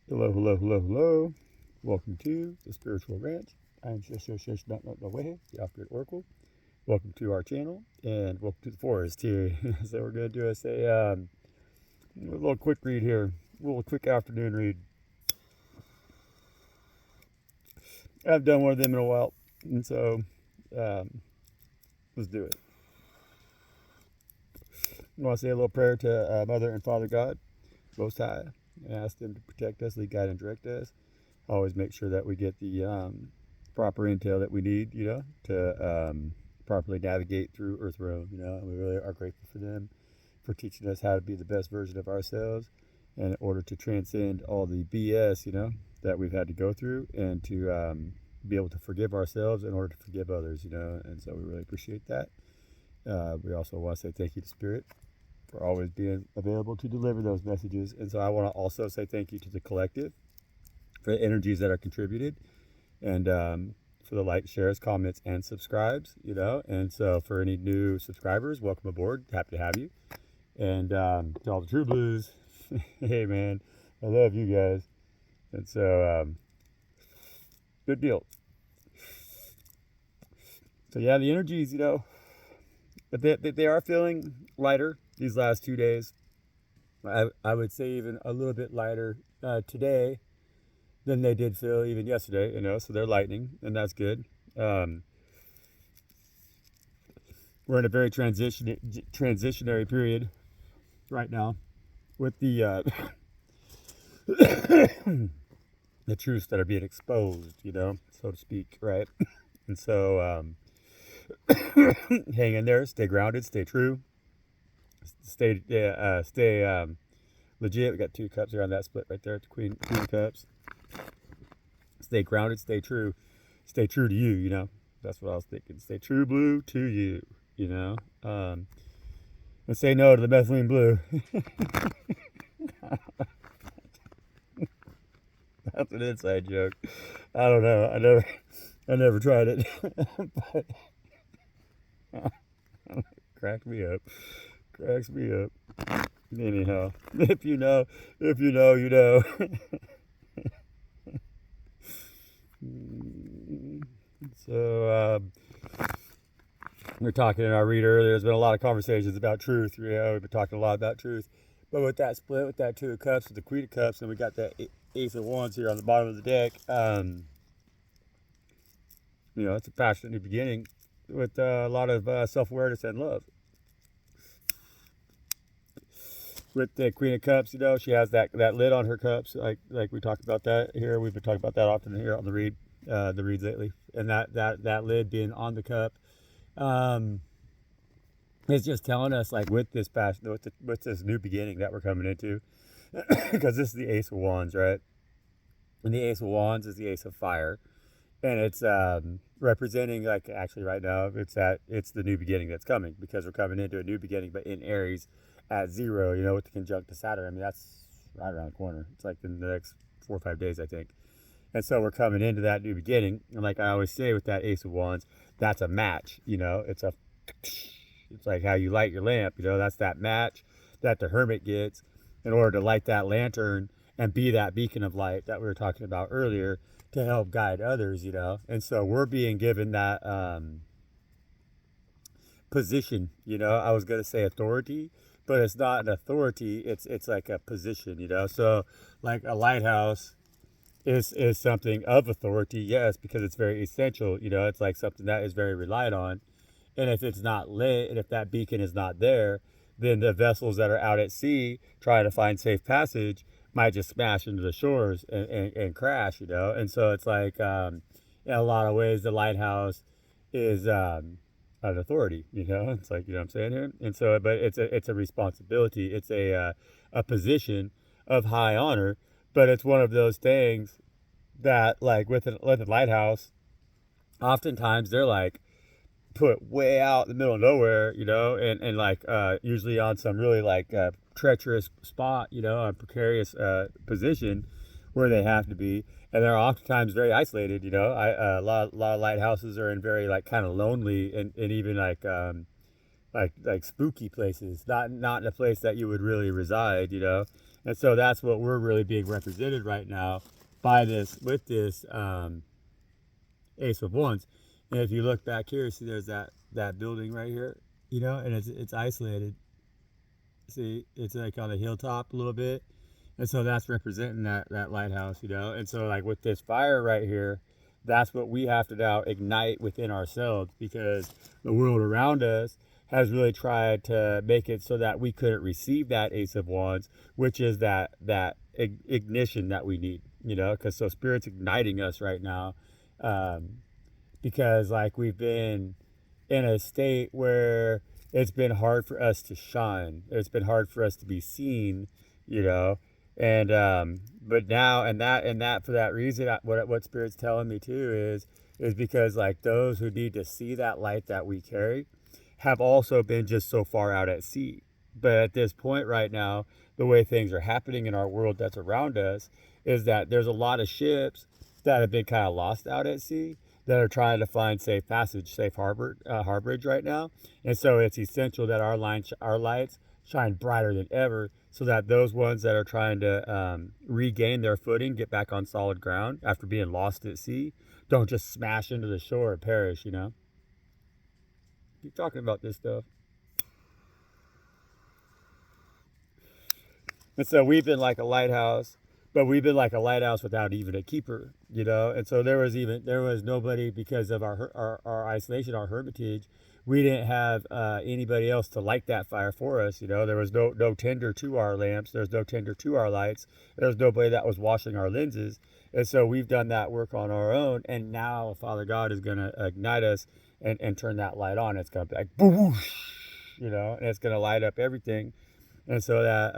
Hello, hello, hello, hello. Welcome to the Spiritual Ranch. I'm not no way, the off-grid Oracle. Welcome to our channel and welcome to the forest here. So we're going to do us a little quick read here, a little quick afternoon read. I haven't done one of them in a while, and so um, let's do it. I want to say a little prayer to Mother and Father God, Most High, and ask them to protect us, lead, guide, and direct us. Always make sure that we get the proper intel that we need, to properly navigate through Earth Realm. We really are grateful for them for teaching us how to be the best version of ourselves, and in order to transcend all the BS, that we've had to go through, and to be able to forgive ourselves in order to forgive others, And so we really appreciate that. We also want to say thank you to Spirit for always being available to deliver those messages. And so I want to also say thank you to the collective for the energies that are contributed, and for the likes, shares, comments, and subscribes, And so for any new subscribers, welcome aboard. Happy to have you. And to all the True Blues, hey, man, I love you guys. And so good deal. So, yeah, the energies, but they are feeling lighter these last 2 days. I would say even a little bit lighter today than they did feel even yesterday, so they're lightening, and that's good. We're in a very transitionary period right now with the the truths that are being exposed, so to speak, right? And so hang in there, stay grounded, stay true, stay legit. We got 2 cups here on that split right there, queen of cups. Stay grounded, stay true to you, That's what I was thinking. Stay true blue to you, and say no to the methylene blue. That's an inside joke. I don't know. I never tried it, but cracks me up. Anyhow, if you know, you know. So we were talking in our read earlier. There's been a lot of conversations about truth. We've been talking a lot about truth. But with that split, with that 2 of cups, with the queen of cups, and we got that ace of wands here on the bottom of the deck. It's a passionate new beginning with a lot of self-awareness and love. With the queen of cups, she has that lid on her cups, like we talked about that here. We've been talking about that often here on the reads lately, and that lid being on the cup, it's just telling us, like, with this passion, with this new beginning that we're coming into, because this is the ace of wands, right? And the ace of wands is the ace of fire, and it's representing, like, actually right now it's the new beginning that's coming, because we're coming into a new beginning, but in Aries at 0, with the conjunct to Saturn. I mean, that's right around the corner. It's like in the next 4 or 5 days, I think. And so we're coming into that new beginning, and like I always say with that ace of wands, that's a match. It's like how you light your lamp. That's that match that the hermit gets in order to light that lantern and be that beacon of light that we were talking about earlier, to help guide others. And so we're being given that position. I was gonna say authority, but it's not an authority. It's like a position. So like a lighthouse is something of authority, yes, because it's very essential. It's like something that is very relied on. And if it's not lit, and if that beacon is not there, then the vessels that are out at sea trying to find safe passage might just smash into the shores and crash, And so it's like, in a lot of ways, the lighthouse is an authority, It's like, what I'm saying here? And so, but it's a responsibility. It's a position of high honor, but it's one of those things that, like, with a lighthouse, oftentimes they're like put way out in the middle of nowhere, and like usually on some really like treacherous spot, a precarious position where they have to be, and they're oftentimes very isolated. A lot of lighthouses are in very, like, kind of lonely and even like spooky places, not in a place that you would really reside, And so that's what we're really being represented right now by this, with this Ace of Wands. And if you look back here, see there's that building right here, and it's isolated. See, it's like on a hilltop a little bit, and so that's representing that lighthouse, And so like with this fire right here, that's what we have to now ignite within ourselves, because the world around us has really tried to make it so that we couldn't receive that Ace of Wands, which is that ignition that we need, because so Spirit's igniting us right now, because like we've been in a state where it's been hard for us to shine. It's been hard for us to be seen, you know. And but now, and that for that reason, what Spirit's telling me too is because like those who need to see that light that we carry have also been just so far out at sea. But at this point right now, the way things are happening in our world that's around us is that there's a lot of ships that have been kind of lost out at sea that are trying to find safe passage, safe harborage right now. And so it's essential that our lights shine brighter than ever, so that those ones that are trying to regain their footing, get back on solid ground after being lost at sea, don't just smash into the shore and perish, Keep talking about this stuff. And so we've been like a lighthouse, but we've been like a lighthouse without even a keeper, And so there was nobody, because of our isolation, our hermitage. We didn't have anybody else to light that fire for us, There was no tender to our lamps. There's no tender to our lights. There's nobody that was washing our lenses. And so we've done that work on our own. And now Father God is going to ignite us and turn that light on. It's going to be like, boosh, and it's going to light up everything. And so that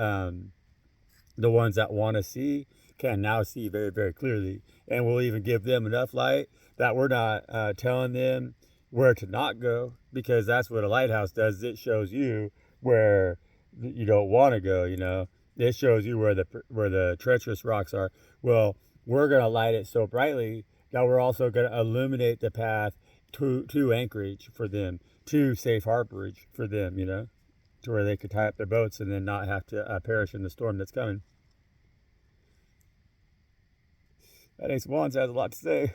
the ones that want to see can now see very, very clearly. And we'll even give them enough light that we're not telling them where to not go, because that's what a lighthouse does. It shows you where you don't want to go, It shows you where the treacherous rocks are. Well, we're going to light it so brightly that we're also going to illuminate the path to anchorage for them, to safe harborage for them, to where they could tie up their boats and then not have to perish in the storm that's coming. That Ace of Wands has a lot to say.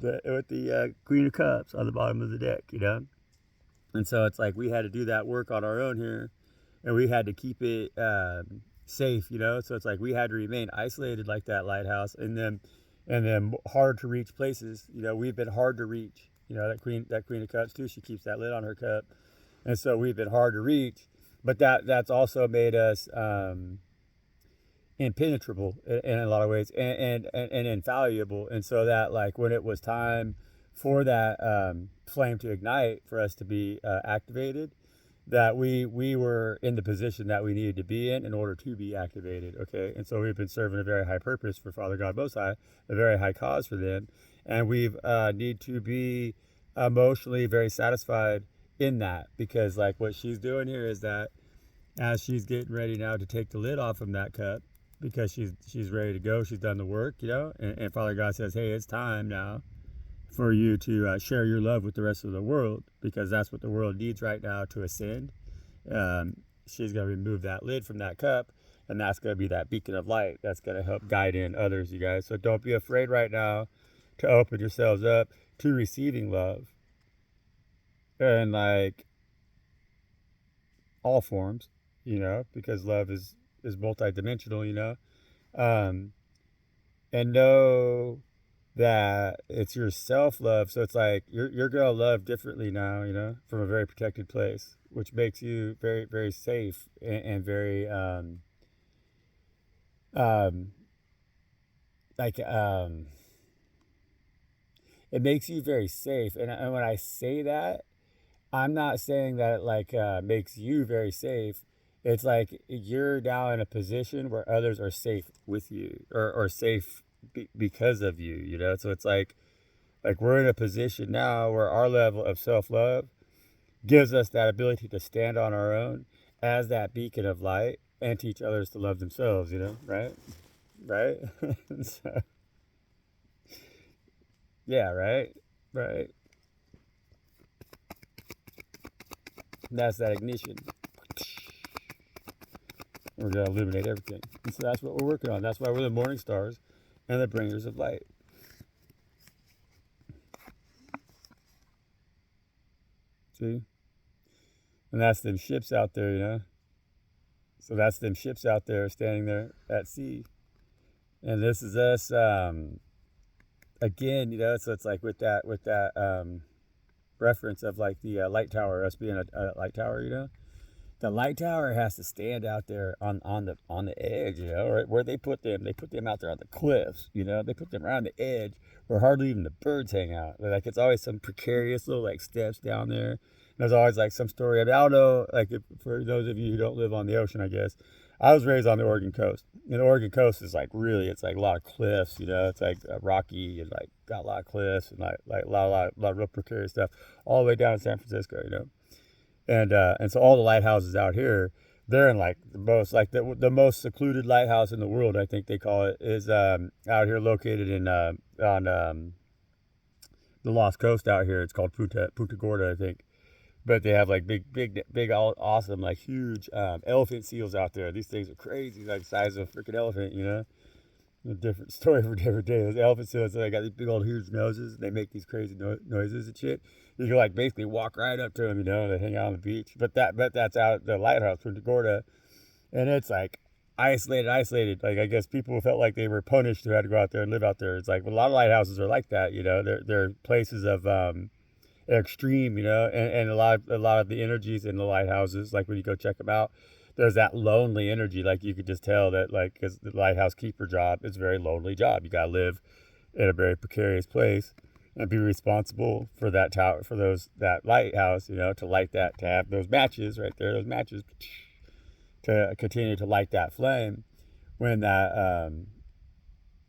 With the Queen of Cups on the bottom of the deck, And so it's like we had to do that work on our own here, and we had to keep it safe, So it's like we had to remain isolated like that lighthouse, and then hard to reach places. We've been hard to reach. That Queen of Cups too. She keeps that lid on her cup, and so we've been hard to reach. But that's also made us impenetrable in a lot of ways, and infallible. And so that like when it was time for that flame to ignite, for us to be activated, that we were in the position that we needed to be in order to be activated. Okay. And so we've been serving a very high purpose for Father God Most High, a very high cause for them, and we've need to be emotionally very satisfied in that, because like what she's doing here is that as she's getting ready now to take the lid off from that cup, because she's ready to go, she's done the work, and Father God says, hey, it's time now for you to share your love with the rest of the world, because that's what the world needs right now to ascend. She's going to remove that lid from that cup, and that's going to be that beacon of light that's going to help guide in others, you guys. So don't be afraid right now to open yourselves up to receiving love, and like all forms, because love is multidimensional, and know that it's your self-love. So it's like you're gonna love differently now, from a very protected place, which makes you very, very safe, and very like it makes you very safe. And when I say that, I'm not saying that it like makes you very safe. It's like you're now in a position where others are safe with you, or safe because of you, So it's like we're in a position now where our level of self-love gives us that ability to stand on our own as that beacon of light and teach others to love themselves, right? Right? So, yeah, right? Right. That's that ignition. We're going to illuminate everything. And so that's what we're working on. That's why we're the morning stars and the bringers of light. See? And that's them ships out there, you know? So that's them ships out there standing there at sea. And this is us, again, you know, so it's like with that reference of like the light tower, us being a light tower, you know? The light tower has to stand out there on the edge, you know, right where they put them out there on the cliffs, you know, they put them around the edge where hardly even the birds hang out. Like it's always some precarious little like steps down there. And there's always like some story. I don't know, like if, for those of you who don't live on the ocean, I guess I was raised on the Oregon coast. And the Oregon coast is like really, it's like a lot of cliffs, you know, it's like rocky and like got a lot of cliffs and like a lot of real precarious stuff all the way down to San Francisco, you know. And so all the lighthouses out here, they're in like the most like the most secluded lighthouse in the world, I think they call it, is out here located in on the Lost Coast out here. It's called Punta Gorda, I think. But they have like big awesome like huge elephant seals out there. These things are crazy, like the size of a freaking elephant, you know. A different story for different day. Those elephant seals, they got these big old huge noses. And they make these crazy noises and shit. You can like basically walk right up to them, you know. They hang out on the beach. But that's out the lighthouse, Punta Gorda, and it's like isolated. Like I guess people felt like they were punished who had to go out there and live out there. It's like a lot of lighthouses are like that, you know. They're places of extreme, you know, and a lot of the energies in the lighthouses, like when you go check them out, there's that lonely energy. Like you could just tell that, like, because the lighthouse keeper job is a very lonely job. You gotta live in a very precarious place and be responsible for that tower, for that lighthouse, you know, to light that, to have those matches right there, those matches to continue to light that flame when that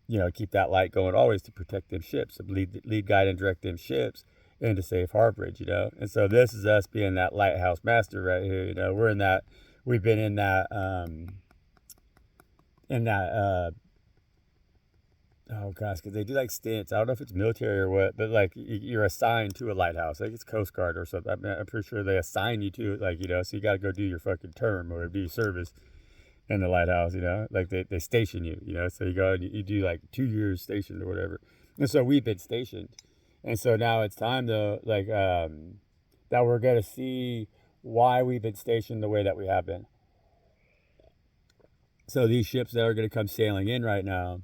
you know, keep that light going always to protect them ships, lead guide and direct them ships into safe harborage, you know. And so this is us being that lighthouse master right here, you know. We've been in that oh gosh, because they do like stints. I don't know if it's military or what, but like you're assigned to a lighthouse. Like it's Coast Guard or something. I'm pretty sure they assign you to it, like, you know, so you got to go do your fucking term or do your service in the lighthouse, you know. Like they station you, you know. So you go and you do like 2 years stationed or whatever. And so we've been stationed. And so now it's time though, like that we're going to see why we've been stationed the way that we have been. So these ships that are going to come sailing in right now,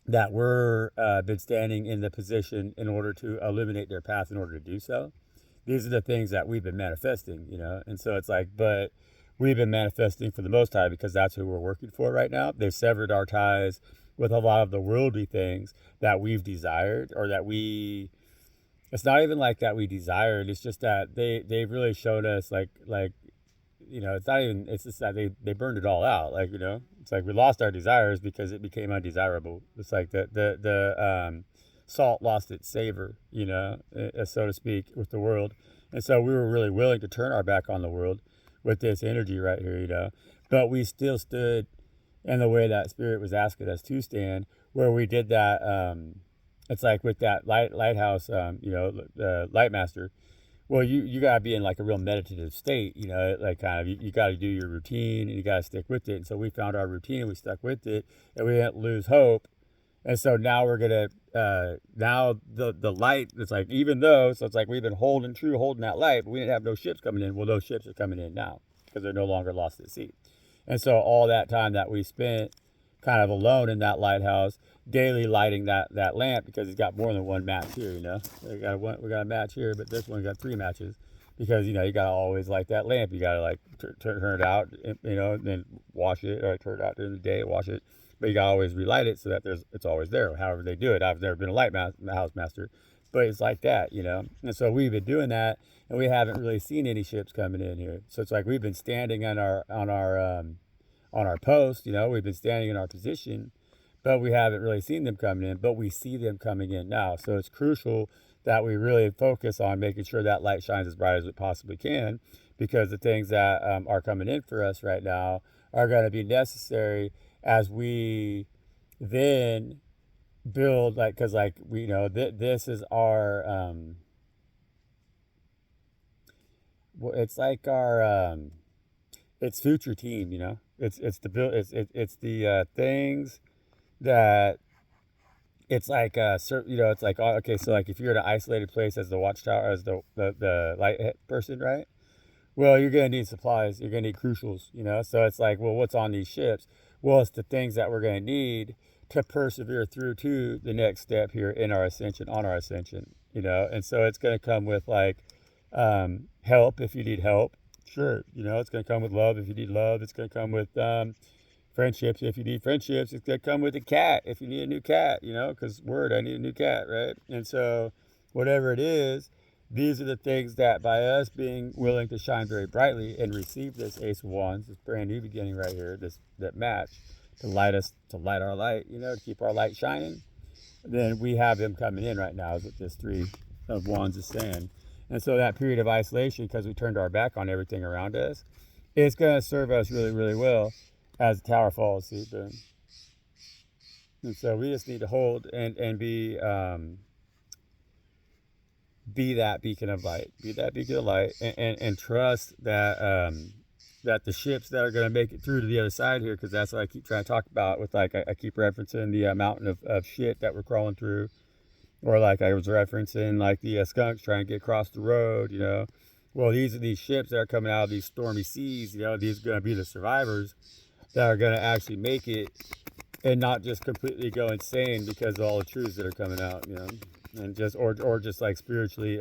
that we're been standing in the position in order to illuminate their path in order to do so. These are the things that we've been manifesting, you know. And so it's like, but we've been manifesting for the most time because that's who we're working for right now. They've severed our ties with a lot of the worldly things that we've desired, or that it's not even like that we desired. It's just that they've really showed us like, you know, it's just that they burned it all out. Like, you know, it's like we lost our desires because it became undesirable. It's like the salt lost its savor, you know, so to speak, with the world. And so we were really willing to turn our back on the world with this energy right here, you know. But we still stood in the way that Spirit was asking us to stand, where we did that. It's like with that lighthouse, you know, light master. Well, you gotta be in like a real meditative state, you know, like kind of you gotta do your routine and you gotta stick with it. And so we found our routine, we stuck with it, and we didn't lose hope. And so now we're gonna now the light. It's like, even though, so it's like we've been holding that light, but we didn't have no ships coming in. Well, those ships are coming in now because they're no longer lost at sea. And so all that time that we spent kind of alone in that lighthouse, daily lighting that lamp, because it's got more than one match here, you know. We got a match here, but this one got 3 matches, because, you know, you gotta always light that lamp. You gotta like turn it out, you know, and then wash it, or turn it out during the day, wash it. But you gotta always relight it so that it's always there. However they do it, I've never been a house master, but it's like that, you know. And so we've been doing that, and we haven't really seen any ships coming in here. So it's like we've been standing on our post, you know. We've been standing in our position, but we haven't really seen them coming in. But we see them coming in now. So it's crucial that we really focus on making sure that light shines as bright as it possibly can, because the things that are coming in for us right now are going to be necessary as we then build, like, because like this is our well, it's like our it's future team, you know. It's the build it's the things that it's like you know, it's like, oh, okay, so like if you're in an isolated place as the watchtower, as the light person, right? Well, you're gonna need supplies. You're gonna need crucials, you know. So it's like, well, what's on these ships? Well, it's the things that we're gonna need to persevere through to the next step here in our ascension, on our ascension, you know. And so it's gonna come with like help if you need help. Sure, you know, it's gonna come with love if you need love. It's gonna come with friendships if you need friendships. It's gonna come with a cat if you need a new cat, you know, because word, I need a new cat, right? And so whatever it is, these are the things that by us being willing to shine very brightly and receive this Ace of Wands, this brand new beginning right here, this that match to light us, to light our light, you know, to keep our light shining, then we have him coming in right now is what this Three of Wands is saying. And so that period of isolation, because we turned our back on everything around us, it's going to serve us really, really well as the tower falls. See, boom. And so we just need to hold and be that beacon of light, be that beacon of light, and trust that that the ships that are going to make it through to the other side here, because that's what I keep trying to talk about with, like, I keep referencing the mountain of shit that we're crawling through, or like I was referencing like the skunks trying to get across the road, you know. Well, these are these ships that are coming out of these stormy seas, you know. These are going to be the survivors that are going to actually make it and not just completely go insane because of all the truths that are coming out, you know, and just or just like spiritually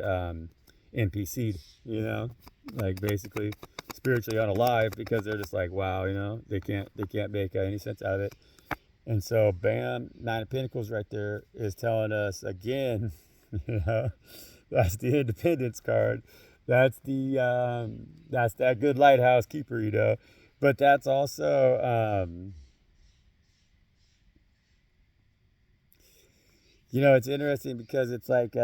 NPC'd, you know, like basically spiritually unalive because they're just like, wow, you know, they can't make any sense out of it. And so, bam, Nine of Pentacles right there is telling us again, you know, that's the Independence card. That's that's that good lighthouse keeper, you know. But that's also you know, it's interesting because it's like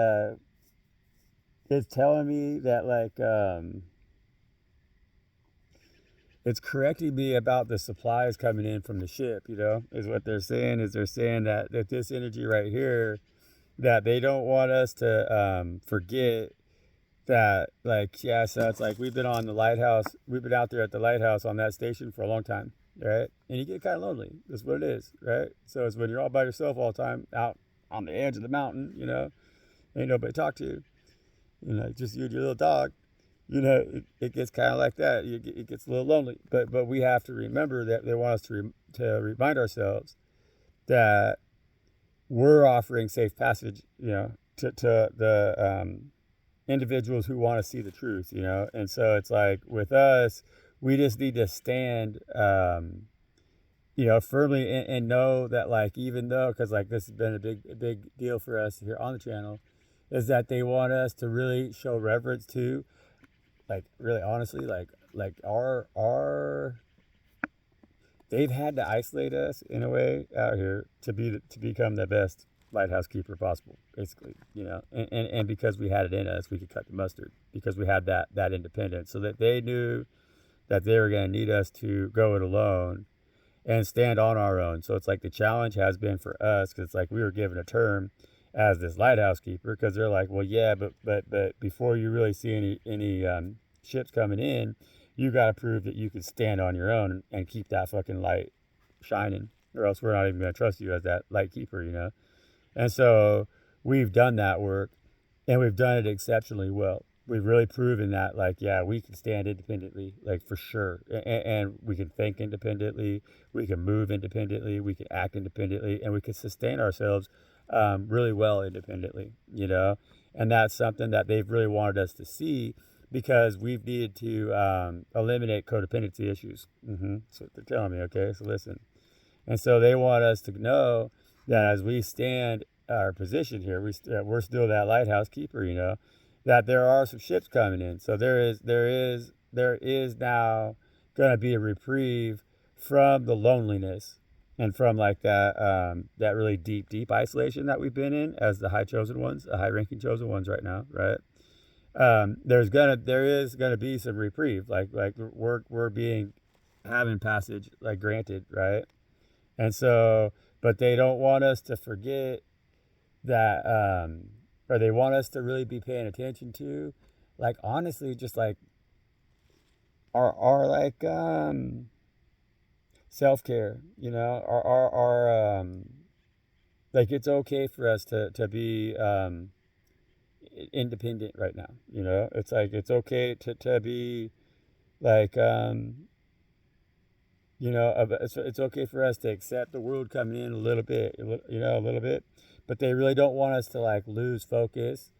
it's telling me that like it's correcting me about the supplies coming in from the ship, you know, is what they're saying. Is they're saying that this energy right here, that they don't want us to forget that, like, yeah, so it's like we've been on the lighthouse, we've been out there at the lighthouse on that station for a long time, right? And you get kind of lonely. That's what it is, right? So it's when you're all by yourself all the time out on the edge of the mountain, you know, ain't nobody to talk to, you know, just you and your little dog, you know, it gets kind of like that. It gets a little lonely, but we have to remember that they want us to remind ourselves that we're offering safe passage, you know, to the individuals who want to see the truth, you know. And so it's like with us, we just need to stand, you know, firmly and know that, like, even though, because like this has been a big deal for us here on the channel, is that they want us to really show reverence to, like, really honestly, like our they've had to isolate us in a way out here to become the best lighthouse keeper possible, basically, you know. And because we had it in us, we could cut the mustard because we had that independence, so that they knew that they were going to need us to go it alone and stand on our own. So it's like the challenge has been for us, because it's like we were given a term as this lighthouse keeper, because they're like, well, yeah, but before you really see any ships coming in, you got to prove that you can stand on your own and keep that fucking light shining, or else we're not even going to trust you as that light keeper, you know. And so we've done that work, and we've done it exceptionally well. We've really proven that, like, yeah, we can stand independently, like, for sure. And we can think independently, we can move independently, we can act independently, and we can sustain ourselves really well independently, you know. And that's something that they've really wanted us to see, because we've needed to eliminate codependency issues. That's what they're telling me, okay? So listen. And so they want us to know that as we stand our position here, we're still that lighthouse keeper, you know, that there are some ships coming in. So there is now going to be a reprieve from the loneliness and from, like, that really deep isolation that we've been in as the high chosen ones, the high ranking chosen ones right now, right? There is gonna be some reprieve, like we're being having passage, like, granted, right? And so, but they don't want us to forget that, or they want us to really be paying attention to, like, honestly, just like our like self-care, you know, our like it's okay for us to be independent right now, you know. It's like it's okay to be like you know, it's okay for us to accept the world coming in a little bit, you know, a little bit, but they really don't want us to like lose focus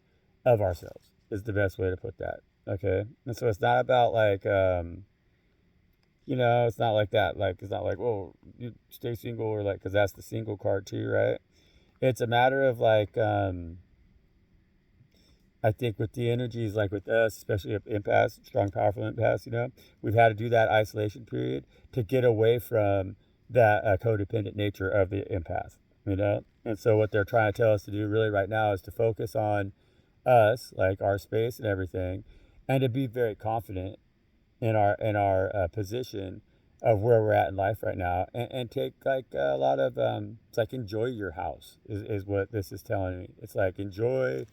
of ourselves is the best way to put that. Okay. And so it's not about like you know, it's not like that. Like it's not like, whoa, you stay single, or like, because that's the single card too, right? It's a matter of like I think with the energies, like with us, especially empaths, strong, powerful empaths, you know, we've had to do that isolation period to get away from that codependent nature of the empath, you know? And so what they're trying to tell us to do really right now is to focus on us, like our space and everything, and to be very confident in our position of where we're at in life right now, and take like a lot of it's like enjoy your house is what this is telling me. It's like enjoy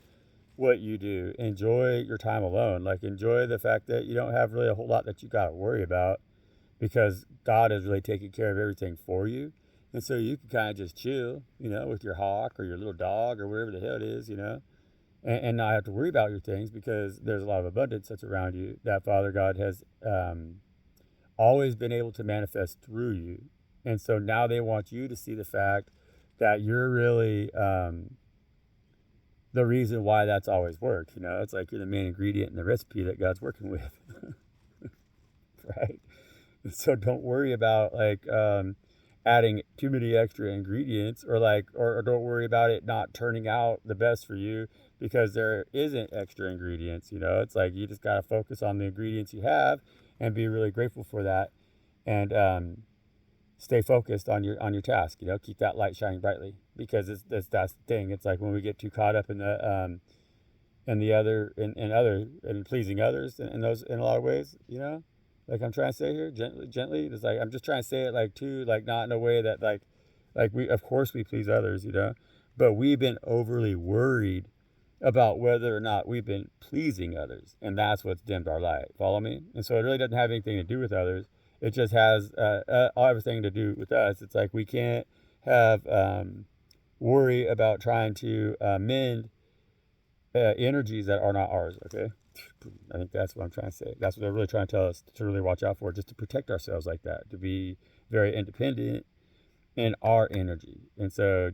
what you do. Enjoy your time alone. Like enjoy the fact that you don't have really a whole lot that you got to worry about because God is really taking care of everything for you. And so you can kind of just chill, you know, with your hawk or your little dog or whatever the hell it is, you know, and not have to worry about your things because there's a lot of abundance that's around you that Father God has always been able to manifest through you. And so now they want you to see the fact that you're really the reason why that's always worked. You know, it's like you're the main ingredient in the recipe that God's working with, right? And so don't worry about like adding too many extra ingredients, or like, or don't worry about it not turning out the best for you because there isn't extra ingredients. You know, it's like you just got to focus on the ingredients you have and be really grateful for that, and stay focused on your task. You know, keep that light shining brightly because that's the thing. It's like when we get too caught up in the other in pleasing others in those in a lot of ways. You know, like I'm trying to say here gently. It's like I'm just trying to say it like too, like not in a way that like we, of course we please others, you know, but we've been overly worried about whether or not we've been pleasing others, and that's what's dimmed our light. Follow me? And so it really doesn't have anything to do with others. It just has everything to do with us. It's like we can't have worry about trying to mend energies that are not ours. Okay, I think that's what I'm trying to say. That's what they're really trying to tell us to really watch out for, just to protect ourselves like that, to be very independent in our energy. And so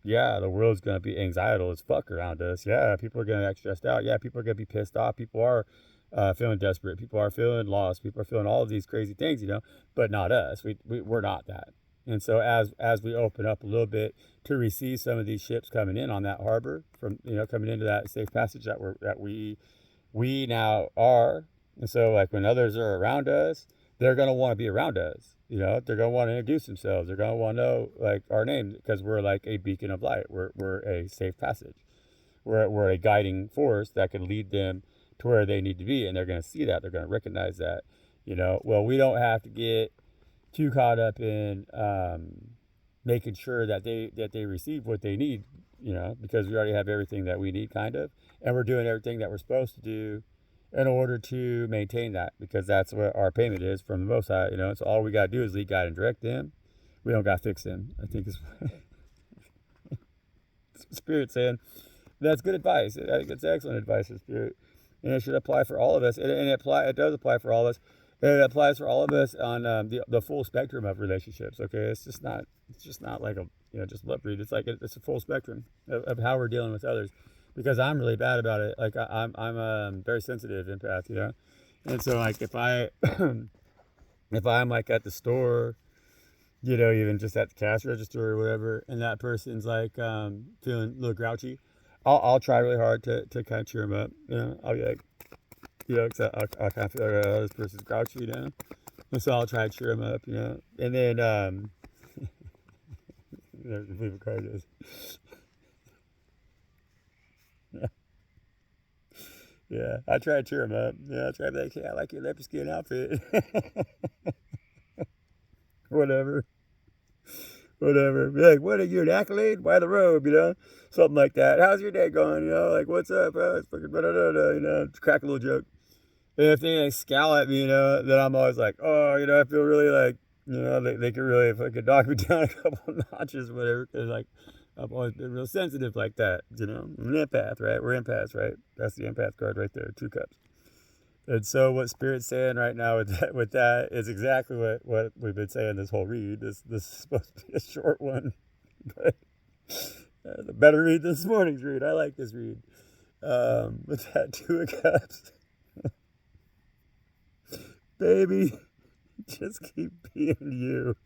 yeah, the world's going to be anxietal as fuck around us. Yeah, people are going to act stressed out. Yeah, people are going to be pissed off. People are feeling desperate. People are feeling lost. People are feeling all of these crazy things, you know, but not us. We're not that. And so as we open up a little bit to receive some of these ships coming in on that harbor from, you know, coming into that safe passage that we now are. And so like when others are around us, they're going to want to be around us. You know, they're going to want to introduce themselves. They're going to want to know like our name because we're like a beacon of light. We're a safe passage. We're a guiding force that can lead them to where they need to be. And they're going to see that. They're going to recognize that, you know. Well, we don't have to get too caught up in making sure that they receive what they need, you know, because we already have everything that we need kind of. And we're doing everything that we're supposed to do in order to maintain that, because that's what our payment is from the Most High, you know. So all we got to do is lead, guide, and direct them. We don't got to fix them, I think is Spirit saying. That's good advice. I think it's excellent advice of Spirit. And it should apply for all of us. And it does apply for all of us. And it applies for all of us on the full spectrum of relationships, okay? It's just not like a, you know, just love read. It's like it's a full spectrum of how we're dealing with others. Because I'm really bad about it. Like I'm very sensitive empath, you know, and so like if I'm like at the store, you know, even just at the cash register or whatever, and that person's like feeling a little grouchy, I'll try really hard to kind of cheer them up, you know. I'll be like, you know, cause I kind of feel like, oh, this person's grouchy, you know, and so I'll try to cheer them up, you know, and then there's the people card is. Yeah, I try to cheer him up. Yeah, I try to be like, hey, I like your leopard skin outfit. Whatever. Whatever. Be like, what are you, an accolade? Why the robe, you know? Something like that. How's your day going? You know, like, what's up? Oh, it's fucking blah, blah, blah, you know, crack a little joke. And if they like scowl at me, then I'm always like, oh, I feel really like, they could really fucking knock me down a couple notches, whatever. Cause like, I've always been real sensitive like that, I'm an empath, right? We're empaths, right? That's the empath card right there, 2 cups. And so what Spirit's saying right now with that is exactly what we've been saying this whole read. This is supposed to be a short one, but the better read this morning's read. I like this read. With that 2 of cups, baby, just keep being you.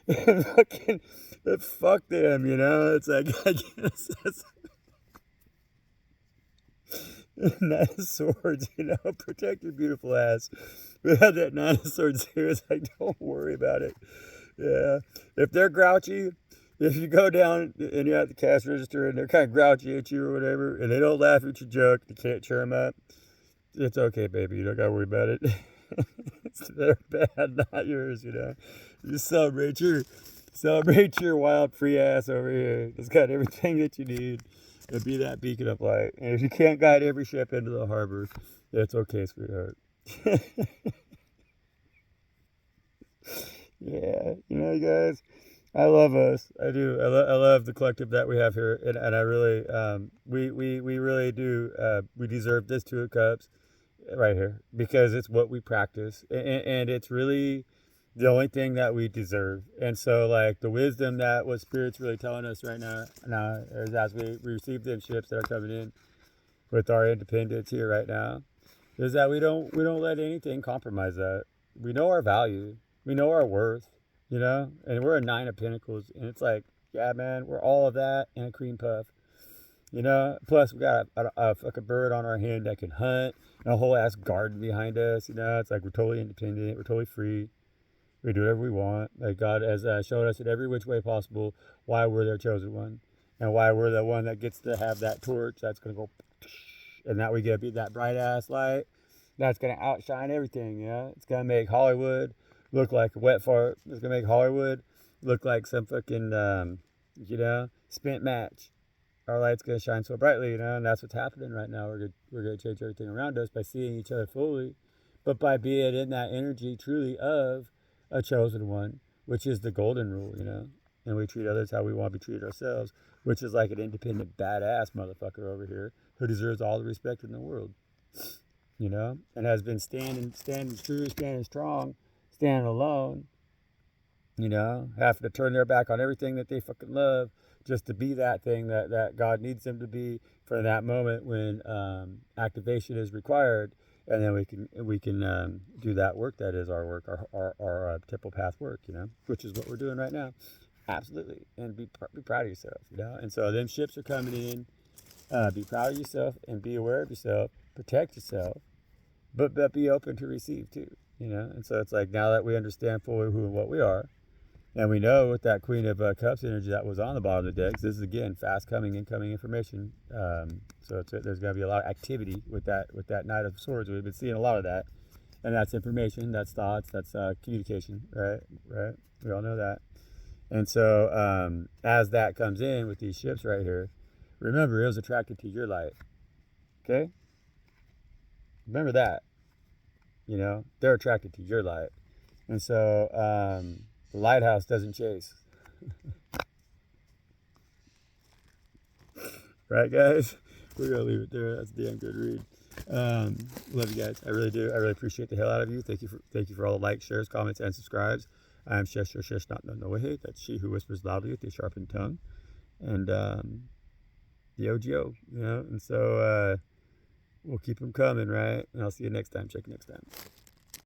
Fucking fuck them, It's like I guess that's Nine of Swords, protect your beautiful ass. We had that Nine of Swords here. It's like, don't worry about it. Yeah. If they're grouchy, if you go down and you're at the cash register and they're kind of grouchy at you or whatever, and they don't laugh at your joke, you can't cheer them up, it's okay, baby. You don't got to worry about it. It's their bad, not yours, Just celebrate your wild free ass over here. It's got everything that you need. And be that beacon of light. And if you can't guide every ship into the harbor, it's okay, sweetheart. Yeah, you guys, I love us. I do. I love the collective that we have here, and I really, we really do. We deserve this 2 of Cups right here because it's what we practice, and it's really the only thing that we deserve. And so, like, the wisdom that what Spirit's really telling us right now is as we receive them ships that are coming in with our independence here right now, is that we don't let anything compromise that. We know our value, we know our worth, and we're a 9 of Pentacles, and it's like, yeah, man, we're all of that and a cream puff. Plus we got a fucking bird on our hand that can hunt, and a whole ass garden behind us. It's like we're totally independent, we're totally free. We do whatever we want. Like God has shown us in every which way possible why we're their chosen one, and why we're the one that gets to have that torch that's gonna go, and that we get to be that bright ass light that's gonna outshine everything. It's gonna make Hollywood look like a wet fart. It's gonna make Hollywood look like some fucking spent match. Our light's gonna shine so brightly, and that's what's happening right now. We're gonna change everything around us by seeing each other fully, but by being in that energy truly of a chosen one, which is the golden rule, and we treat others how we want to be treated ourselves, which is like an independent badass motherfucker over here who deserves all the respect in the world, and has been standing true, standing strong, standing alone, having to turn their back on everything that they fucking love just to be that thing that God needs them to be for that moment when activation is required. And then we can do that work that is our work, our temple path work, which is what we're doing right now. Absolutely. And be proud of yourself, And so them ships are coming in. Be proud of yourself and be aware of yourself. Protect yourself, but be open to receive too, And so it's like, now that we understand fully who and what we are, and we know with that Queen of Cups energy that was on the bottom of the decks, this is again fast coming incoming information. So there's going to be a lot of activity with that Knight of Swords. We've been seeing a lot of that, and that's information, that's thoughts, that's communication, right. We all know that. And so as that comes in with these ships right here, remember it was attracted to your light. Okay. Remember that. They're attracted to your light, and so the lighthouse doesn't chase. Right, guys? We're going to leave it there. That's a damn good read. Love you guys. I really do. I really appreciate the hell out of you. Thank you for all the likes, shares, comments, and subscribes. I am Shesh, not no way. That's she who whispers loudly with the sharpened tongue. And the OGO, And so we'll keep them coming, right? And I'll see you next time. Check you next time.